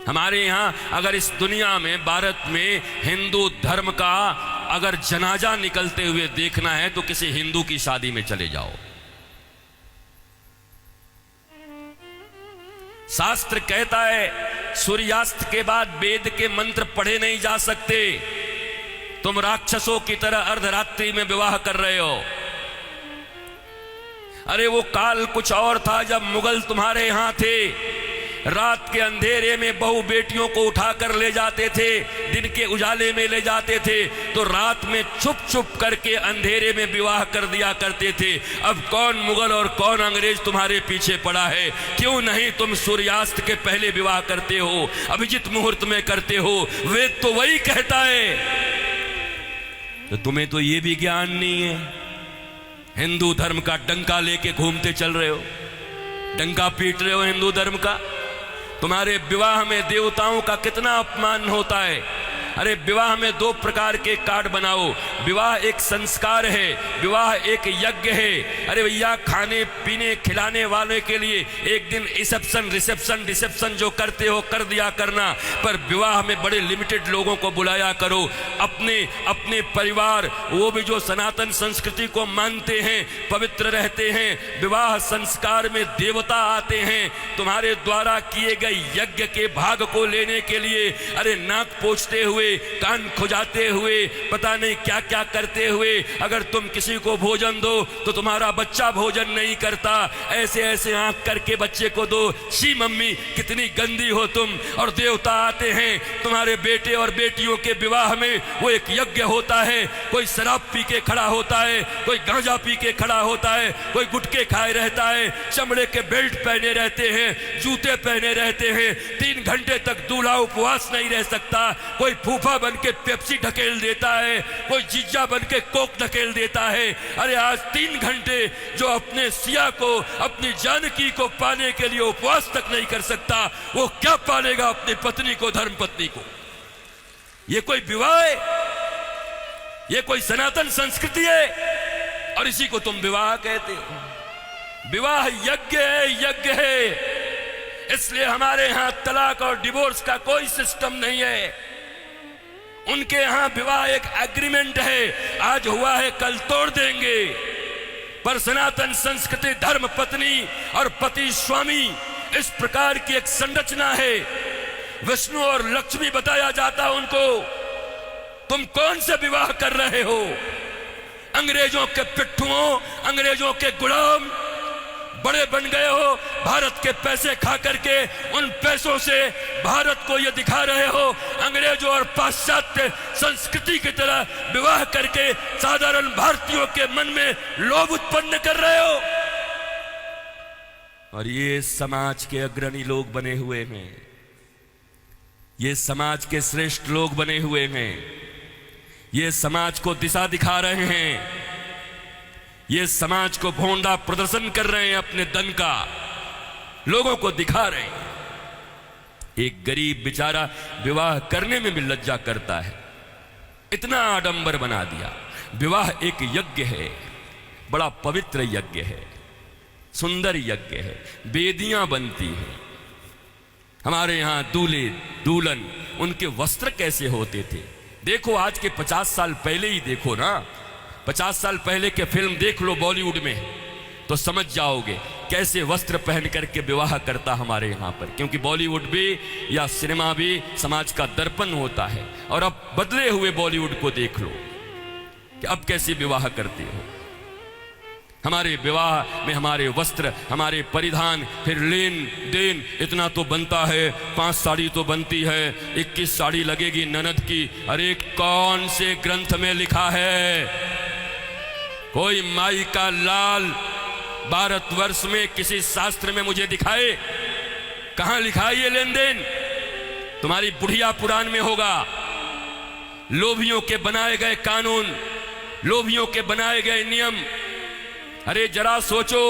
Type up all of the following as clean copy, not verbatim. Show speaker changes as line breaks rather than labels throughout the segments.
हमारे यहाँ अगर इस दुनिया में, भारत में हिंदू धर्म का अगर जनाजा निकलते हुए देखना है तो किसी हिंदू की शादी में चले जाओ। शास्त्र कहता है सूर्यास्त के बाद वेद के मंत्र पढ़े नहीं जा सकते। तुम राक्षसों की तरह अर्धरात्रि में विवाह कर रहे हो। अरे वो काल कुछ और था जब मुगल तुम्हारे यहां थे। रात के अंधेरे में बहू बेटियों को उठाकर ले जाते थे, दिन के उजाले में ले जाते थे, तो रात में छुप छुप करके अंधेरे में विवाह कर दिया करते थे। अब कौन मुगल और कौन अंग्रेज तुम्हारे पीछे पड़ा है? क्यों नहीं तुम सूर्यास्त के पहले विवाह करते हो, अभिजित मुहूर्त में करते हो? वेद तो वही कहता है। तो तुम्हें तो ये भी ज्ञान नहीं है। हिंदू धर्म का डंका लेके घूमते चल रहे हो, डंका पीट रहे हो हिंदू धर्म का। तुम्हारे विवाह में देवताओं का कितना अपमान होता है। अरे विवाह में दो प्रकार के कार्ड बनाओ। विवाह एक संस्कार है, विवाह एक यज्ञ है। अरे भैया, खाने पीने खिलाने वाले के लिए एक दिन रिसेप्शन जो करते हो कर दिया करना, पर विवाह में बड़े लिमिटेड लोगों को बुलाया करो। अपने परिवार, वो भी जो सनातन संस्कृति को मानते हैं, पवित्र रहते हैं। विवाह संस्कार में देवता आते हैं तुम्हारे द्वारा किए गए यज्ञ के भाग को लेने के लिए। अरे नाक पोंछते हुए, कान खुजाते हुए, पता नहीं क्या क्या करते हुए अगर तुम किसी को भोजन दो तो तुम्हारा बच्चा भोजन नहीं करता। ऐसे ऐसे आंख करके बच्चे को दो। शी मम्मी, कितनी गंदी हो तुम। और देवता आते हैं तुम्हारे बेटे और बेटियों के विवाह में। वो एक यज्ञ होता है। कोई शराब पी के खड़ा होता है, कोई गांजा पी के खड़ा होता है, कोई गुटके खाए रहता है, चमड़े के बेल्ट पहने रहते हैं, जूते पहने रहते हैं। 3 घंटे तक दूल्हा उपवास नहीं रह सकता। कोई फूफा बन के पेप्सी ढकेल देता है, कोई जीजा बन के कोक ढकेल देता है। अरे आज 3 घंटे जो अपने सिया को, अपनी जानकी को पाने के लिए उपवास तक नहीं कर सकता, वो क्या पालेगा अपनी पत्नी को, धर्म पत्नी को? ये कोई विवाह है? ये कोई सनातन संस्कृति है? और इसी को तुम विवाह कहते हो। विवाह यज्ञ है, यज्ञ है। इसलिए हमारे यहां तलाक और डिवोर्स का कोई सिस्टम नहीं है। उनके यहां विवाह एक एग्रीमेंट है, आज हुआ है कल तोड़ देंगे। पर सनातन संस्कृति धर्म पत्नी और पति स्वामी, इस प्रकार की एक संरचना है। विष्णु और लक्ष्मी बताया जाता उनको। तुम कौन से विवाह कर रहे हो? अंग्रेजों के पिट्ठुओं, अंग्रेजों के गुलाम बड़े बन गए हो। भारत के पैसे खा करके उन पैसों से भारत को ये दिखा रहे हो अंग्रेजों और पाश्चात्य संस्कृति की तरह विवाह करके साधारण भारतीयों के मन में लोभ उत्पन्न कर रहे हो। और ये समाज के अग्रणी लोग बने हुए हैं, ये समाज के श्रेष्ठ लोग बने हुए हैं, ये समाज को दिशा दिखा रहे हैं, ये समाज को भोंडा प्रदर्शन कर रहे हैं, अपने दन का लोगों को दिखा रहे हैं। एक गरीब बेचारा विवाह करने में भी लज्जा करता है, इतना आडंबर बना दिया। विवाह एक यज्ञ है, बड़ा पवित्र यज्ञ है, सुंदर यज्ञ है। वेदियां बनती हैं। हमारे यहां दूल्हे दुल्हन, उनके वस्त्र कैसे होते थे? देखो आज के 50 साल पहले ही देखो ना, 50 साल पहले के फिल्म देख लो बॉलीवुड में, तो समझ जाओगे कैसे वस्त्र पहन करके विवाह करता हमारे यहाँ पर। क्योंकि बॉलीवुड भी या सिनेमा भी समाज का दर्पण होता है। और अब बदले हुए बॉलीवुड को देख लो कि अब कैसे विवाह करते हो। हमारे विवाह में हमारे वस्त्र, हमारे परिधान, फिर लेन देन इतना तो बनता है। 5 साड़ी तो बनती है, 21 साड़ी लगेगी ननद की। अरे कौन से ग्रंथ में लिखा है? कोई माई का लाल भारतवर्ष में किसी शास्त्र में मुझे दिखाए? कहां लिखा है ये लेन देन? तुम्हारी बुढ़िया पुराण में होगा। लोभियों के बनाए गए कानून, लोभियों के बनाए गए नियम। अरे जरा सोचो,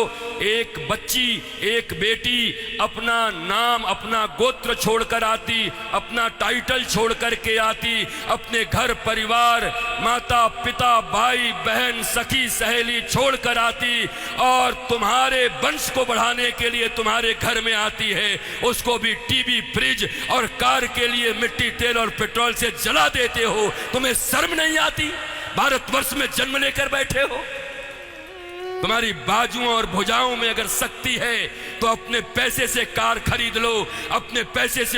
एक बच्ची, एक बेटी अपना नाम, अपना गोत्र छोड़कर आती, अपना टाइटल छोड़ करके आती, अपने घर परिवार, माता पिता, भाई बहन, सखी सहेली छोड़कर आती और तुम्हारे वंश को बढ़ाने के लिए तुम्हारे घर में आती है, उसको भी टीवी, फ्रिज और कार के लिए मिट्टी, तेल और पेट्रोल से जला देते हो। तुम्हें शर्म नहीं आती? भारतवर्ष में जन्म लेकर बैठे हो। तुम्हारी बाजुओं और भुजाओं में अगर शक्ति है तो अपने पैसे से कार खरीद लो, अपने पैसे से